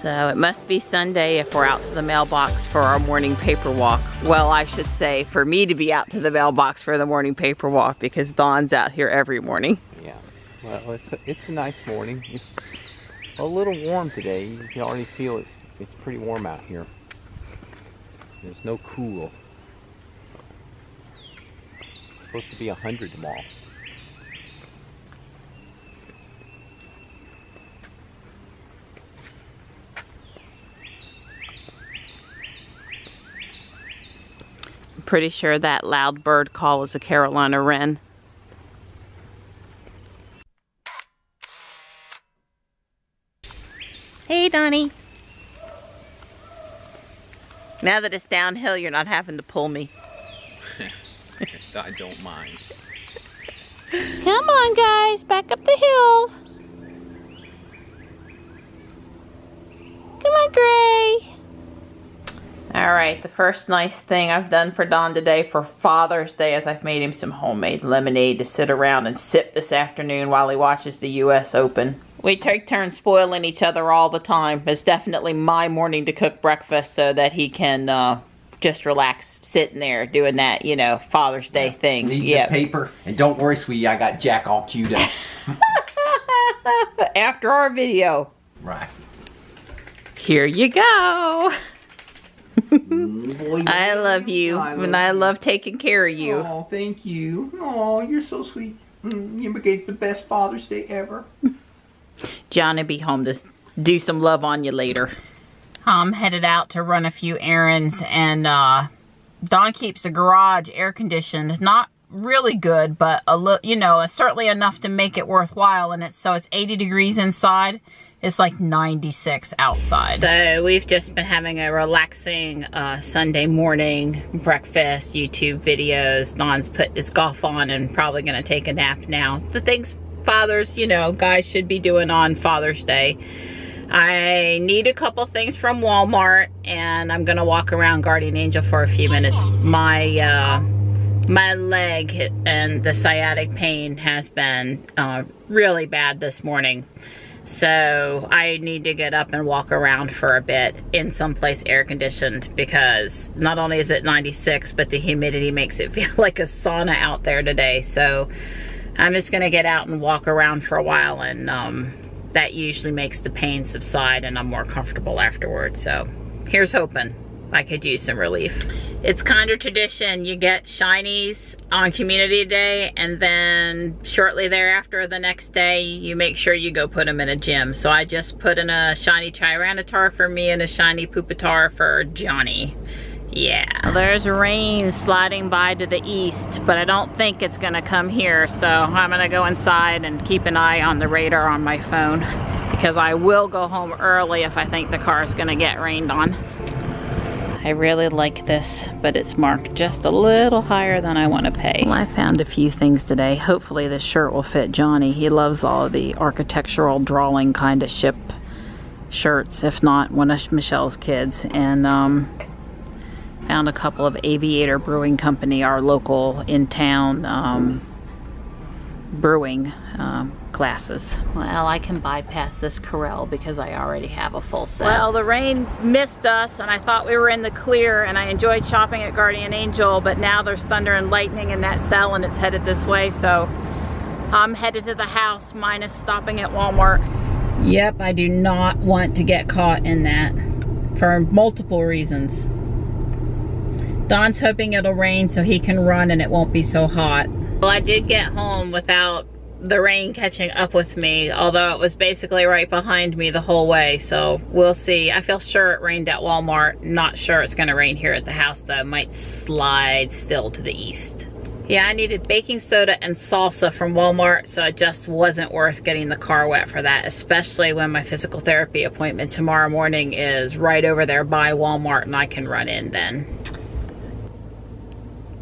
So it must be Sunday if we're out to the mailbox for our morning paper walk. Well, I should say for me to be out to the mailbox for the morning paper walk because Dawn's out here every morning. Yeah, well, it's a nice morning. It's a little warm today. You can already feel it's pretty warm out here. There's no cool. It's supposed to be 100 tomorrow. Pretty sure that loud bird call is a Carolina wren. Hey, Donnie. Now that it's downhill, you're not having to pull me. I don't mind. Come on, guys, back up the hill. Come on, Gray. All right, the first nice thing I've done for Don today for Father's Day is I've made him some homemade lemonade to sit around and sip this afternoon while he watches the U.S. Open. We take turns spoiling each other all the time. It's definitely my morning to cook breakfast so that he can just relax sitting there doing that, you know, Father's Day thing. Need the paper. And don't worry, sweetie, I got Jack all queued up. After our video. Right. Here you go. Boy, I love you, and I love taking care of you. Oh, thank you. Oh, you're so sweet. You gave the best Father's Day ever. Johnny be home to do some love on you later. I'm headed out to run a few errands, and Dawn keeps the garage air conditioned. Not really good, but a little, you know, certainly enough to make it worthwhile. And it's 80 degrees inside. It's like 96 outside. So we've just been having a relaxing Sunday morning breakfast, YouTube videos. Don's put his golf on and probably gonna take a nap now. The things fathers, you know, guys should be doing on Father's Day. I need a couple things from Walmart, and I'm gonna walk around Guardian Angel for a few minutes. My leg and the sciatic pain has been really bad this morning. So I need to get up and walk around for a bit in some place air conditioned, because not only is it 96, but the humidity makes it feel like a sauna out there today. So I'm just gonna get out and walk around for a while, and that usually makes the pain subside and I'm more comfortable afterwards. So here's hoping I could use some relief. It's kind of tradition. You get shinies on Community Day, and then shortly thereafter, the next day, you make sure you go put them in a gym. So I just put in a shiny Tyranitar for me and a shiny Pupitar for Johnny. Yeah. Well, there's rain sliding by to the east, but I don't think it's gonna come here. So I'm gonna go inside and keep an eye on the radar on my phone, because I will go home early if I think the car is gonna get rained on. I really like this, but it's marked just a little higher than I want to pay. Well, I found a few things today. Hopefully this shirt will fit Johnny. He loves all of the architectural drawing kind of ship shirts, if not one of Michelle's kids. And found a couple of Aviator Brewing Company, our local in town brewing glasses. Well, I can bypass this Corel because I already have a full set. Well, the rain missed us, and I thought we were in the clear, and I enjoyed shopping at Guardian Angel, but now there's thunder and lightning in that cell, and it's headed this way, so I'm headed to the house, minus stopping at Walmart. Yep, I do not want to get caught in that for multiple reasons. Don's hoping it'll rain so he can run and it won't be so hot. Well, I did get home without the rain catching up with me, although it was basically right behind me the whole way, so we'll see. I feel sure it rained at Walmart. Not sure it's gonna rain here at the house though. It might slide still to the east. Yeah, I needed baking soda and salsa from Walmart, so it just wasn't worth getting the car wet for that, especially when my physical therapy appointment tomorrow morning is right over there by Walmart and I can run in then.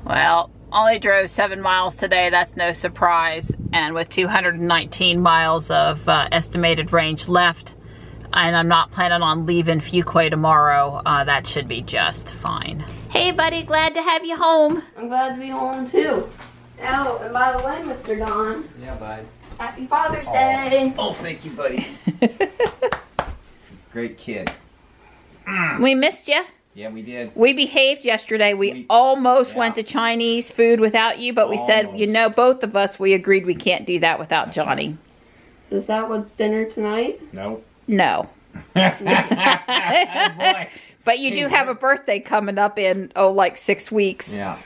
Well, only drove 7 miles today, that's no surprise. And with 219 miles of estimated range left, and I'm not planning on leaving Fuquay tomorrow, that should be just fine. Hey buddy, glad to have you home. I'm glad to be home too. Oh, and by the way, Mr. Don. Yeah, bud. Happy Father's Day. Oh, thank you, buddy. Great kid. We missed you. Yeah, we did. We behaved yesterday. We almost went to Chinese food without you, but we said, you know, both of us, we agreed we can't do that without Johnny. So is that what's dinner tonight? No. No. Boy. But you do have a birthday coming up in, like 6 weeks. Yeah.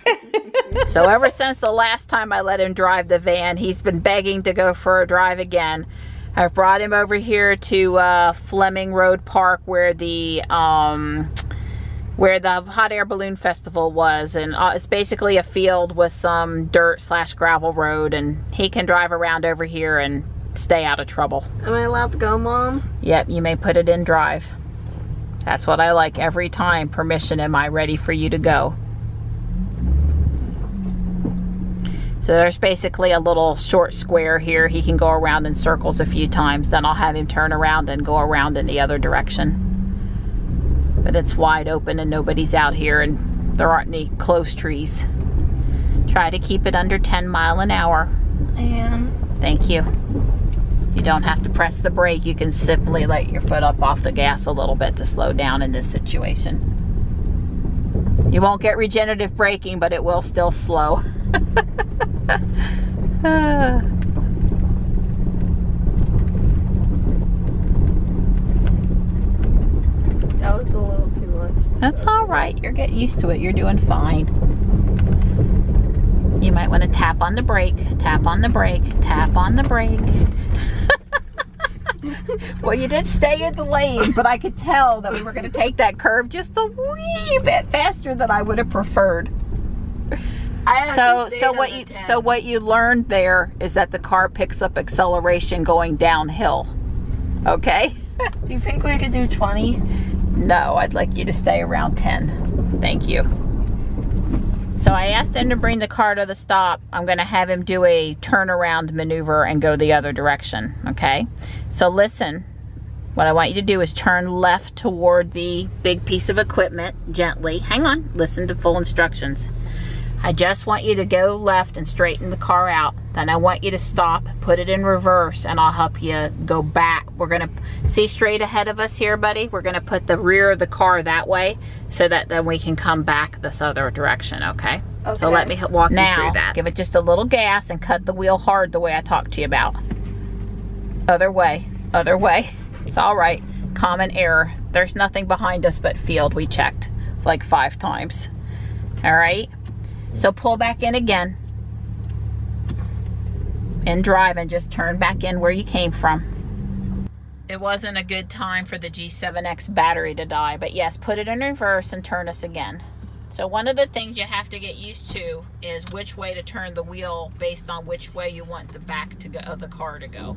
So ever since the last time I let him drive the van, he's been begging to go for a drive again. I've brought him over here to Fleming Road Park where the hot air balloon festival was, and it's basically a field with some dirt / gravel road, and he can drive around over here and stay out of trouble. Am I allowed to go, Mom? Yep, you may put it in drive. That's what I like every time. Permission, am I ready for you to go? So there's basically a little short square here. He can go around in circles a few times. Then I'll have him turn around and go around in the other direction. But it's wide open and nobody's out here and there aren't any close trees. Try to keep it under 10 miles an hour. I am. Thank you. You don't have to press the brake. You can simply let your foot up off the gas a little bit to slow down in this situation. You won't get regenerative braking, but it will still slow. That was a little too much. That's all right. You're getting used to it. You're doing fine. You might want to tap on the brake, tap on the brake, tap on the brake. Well, you did stay in the lane, but I could tell that we were going to take that curve just a wee bit faster than I would have preferred. So what you learned there is that the car picks up acceleration going downhill. Okay? Do you think we could do 20? No, I'd like you to stay around 10. Thank you. So I asked him to bring the car to the stop. I'm going to have him do a turnaround maneuver and go the other direction, okay? So listen, what I want you to do is turn left toward the big piece of equipment gently. Hang on, listen to full instructions. I just want you to go left and straighten the car out. Then I want you to stop, put it in reverse, and I'll help you go back. We're gonna see straight ahead of us here, buddy. We're gonna put the rear of the car that way so that then we can come back this other direction, okay? So let me walk you through that. Give it just a little gas and cut the wheel hard the way I talked to you about. Other way, other way. It's all right. Common error. There's nothing behind us but field. We checked like 5 times. All right? So pull back in again and drive and just turn back in where you came from. It wasn't a good time for the G7X battery to die, but yes, put it in reverse and turn us again. So one of the things you have to get used to is which way to turn the wheel based on which way you want the back of the car to go.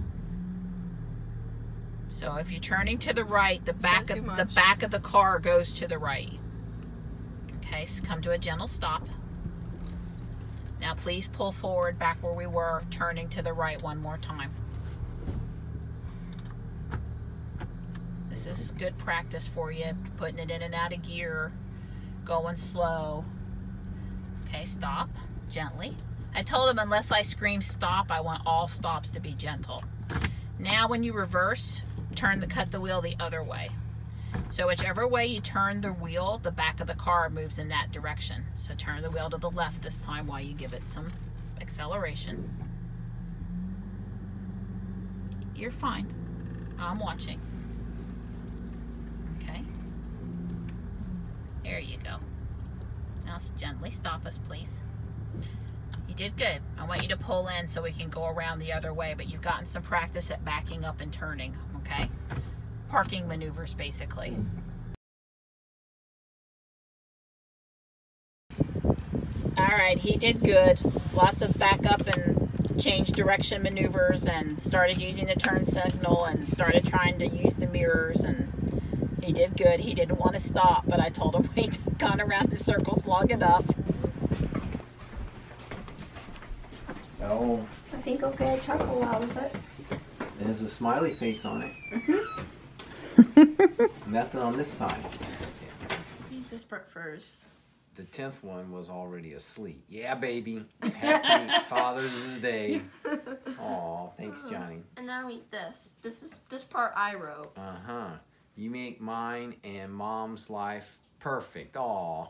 So if you're turning to the right, the back of the car goes to the right. Okay, so come to a gentle stop. Now please pull forward back where we were, turning to the right one more time. This is good practice for you, putting it in and out of gear, going slow. Okay, stop, gently. I told him unless I scream stop, I want all stops to be gentle. Now when you reverse, cut the wheel the other way. So whichever way you turn the wheel, the back of the car moves in that direction. So turn the wheel to the left this time while you give it some acceleration. You're fine. I'm watching. Okay. There you go. Now gently stop us, please. You did good. I want you to pull in so we can go around the other way, but you've gotten some practice at backing up and turning, okay? Parking maneuvers, basically. All right, he did good. Lots of back up and change direction maneuvers, and started using the turn signal and started trying to use the mirrors, and he did good. He didn't want to stop, but I told him we'd gone around in circles long enough. Oh. I think I'll get a chuckle out of it. There's a smiley face on it. Nothing on this side. Read this part first. The 10th one was already asleep. Yeah, baby. Happy Father's Day. Aw, thanks, Johnny. And now read this. This part I wrote. Uh-huh. You make mine and Mom's life perfect. Aw.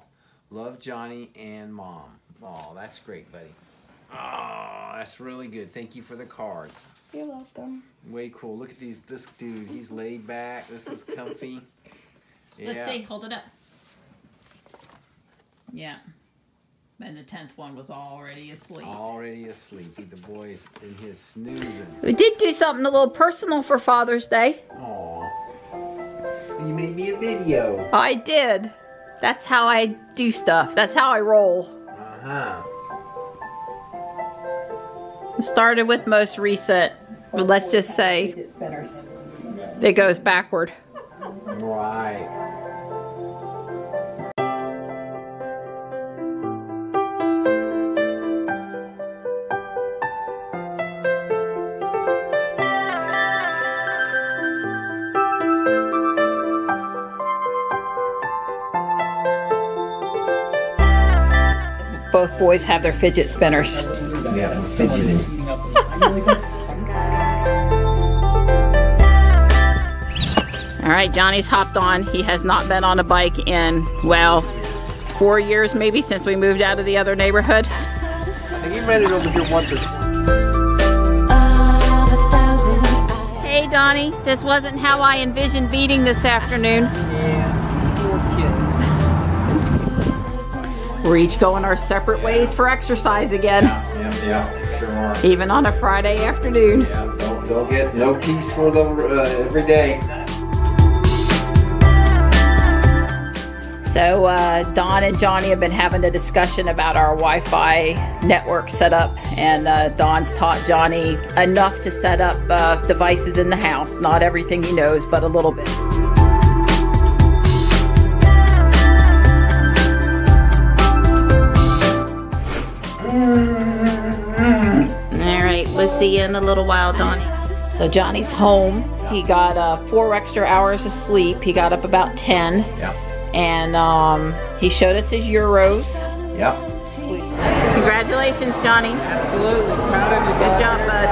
Love Johnny and Mom. Aw, that's great, buddy. Oh, that's really good. Thank you for the card. You're welcome. Way cool. Look at this dude. He's laid back. This is comfy. Yeah. Let's see. Hold it up. Yeah. And the 10th one was already asleep. Already asleep. The boy's in his snoozing. We did do something a little personal for Father's Day. Aw. You made me a video. I did. That's how I do stuff. That's how I roll. Uh-huh. It started with most recent, but let's just say it goes backward. Right. Both boys have their fidget spinners. Yeah, fidgeting. All right, Johnny's hopped on. He has not been on a bike in, well, 4 years maybe since we moved out of the other neighborhood. I think he ran it over here once or twice. Hey, Donnie, this wasn't how I envisioned meeting this afternoon. Yeah, poor kid. We're each going our separate ways for exercise again. Yeah, sure are. Even on a Friday afternoon. Yeah, they'll get no peace for the every day. So Dawn and Johnny have been having a discussion about our Wi-Fi network setup, and Dawn's taught Johnny enough to set up devices in the house. Not everything he knows, but a little bit. All right, we'll see you in a little while, Donnie. So Johnny's home. He got 4 extra hours of sleep. He got up about 10. Yeah. And he showed us his Euros. Yep. Congratulations, Johnny. Absolutely. Proud of you. Good job, bud.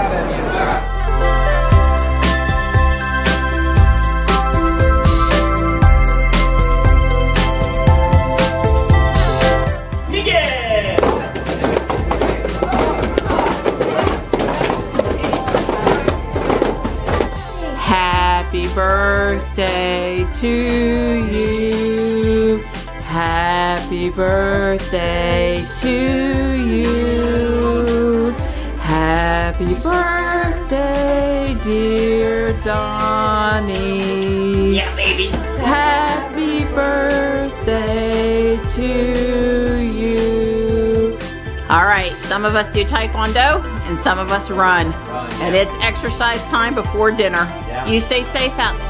Happy birthday to you. Happy birthday to you. Happy birthday, dear Donnie. Yeah, baby. Happy birthday to you. All right, some of us do Taekwondo and some of us run. And it's exercise time before dinner. Yeah. You stay safe out there.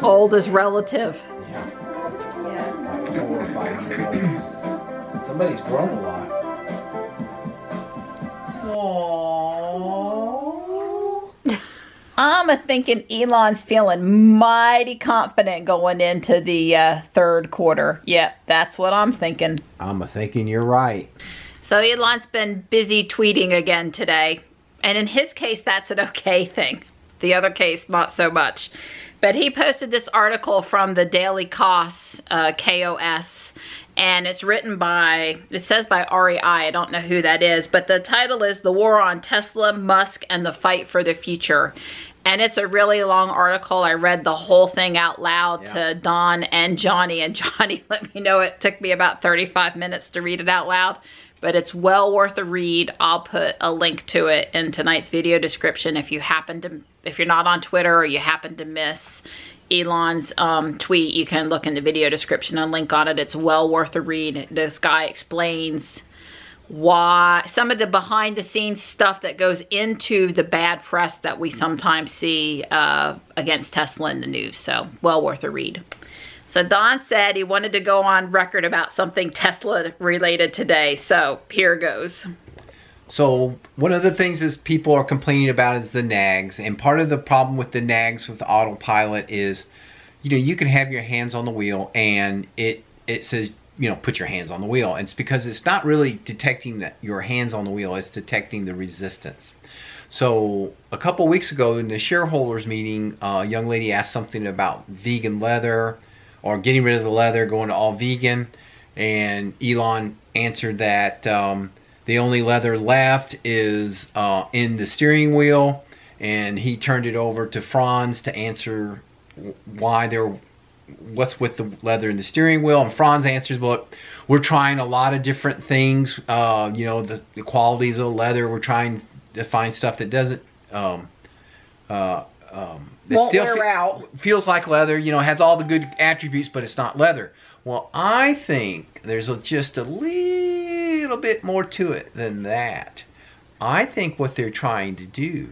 Old is relative. Yeah, Yeah. like 4 or 5 years old. Somebody's grown a lot. Aww. I'm thinking Elon's feeling mighty confident going into the third quarter. Yep, that's what I'm thinking. I'm thinking you're right. So Elon's been busy tweeting again today. And in his case, that's an okay thing. The other case, not so much. But he posted this article from the Daily Kos, KOS. And it's written by, it says by REI, I don't know who that is. But the title is The War on Tesla, Musk, and the Fight for the Future. And it's a really long article. I read the whole thing out loud to Don and Johnny. And Johnny let me know it took me about 35 minutes to read it out loud. But it's well worth a read. I'll put a link to it in tonight's video description if you happen to, if you're not on Twitter or you happen to miss Elon's tweet, you can look in the video description and link on it. It's well worth a read. This guy explains why, some of the behind the scenes stuff that goes into the bad press that we sometimes see against Tesla in the news. So well worth a read. So Don said he wanted to go on record about something Tesla related today. So here goes. So one of the things is people are complaining about is the nags. And part of the problem with the nags with the autopilot is, you know, you can have your hands on the wheel and it says, you know, put your hands on the wheel. And it's because it's not really detecting that your hands on the wheel, it's detecting the resistance. So a couple weeks ago in the shareholders meeting, a young lady asked something about vegan leather or getting rid of the leather, going to all vegan. And Elon answered that the only leather left is in the steering wheel. And he turned it over to Franz to answer why what's with the leather in the steering wheel. And Franz answers, well, we're trying a lot of different things. You know, the qualities of the leather. We're trying to find stuff that doesn't Won't wear out. Feels like leather, you know, has all the good attributes, but it's not leather. Well, I think there's just a little bit more to it than that. I think what they're trying to do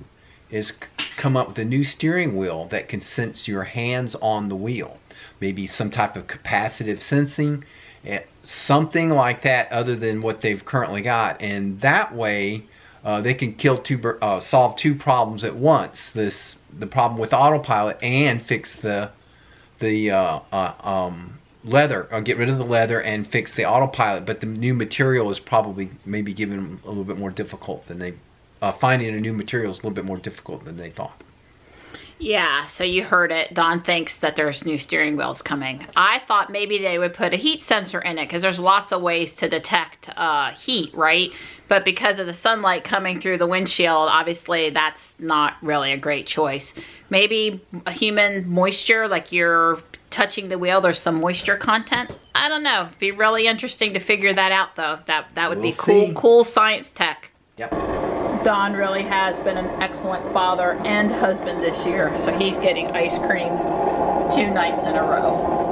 is come up with a new steering wheel that can sense your hands on the wheel. Maybe some type of capacitive sensing, something like that other than what they've currently got. And that way, they can solve two problems at once. The problem with autopilot and fix the leather, or get rid of the leather and fix the autopilot. But the new material is probably maybe giving them a little bit more difficult than they finding a new material is a little bit more difficult than they thought. Yeah, so you heard it. Don thinks that there's new steering wheels coming. I thought maybe they would put a heat sensor in it because there's lots of ways to detect heat, right? But because of the sunlight coming through the windshield, obviously that's not really a great choice. Maybe a human moisture, like you're touching the wheel, there's some moisture content. I don't know. It'd be really interesting to figure that out though. That would be cool, cool science tech. Yep. Don really has been an excellent father and husband this year, so he's getting ice cream 2 nights in a row.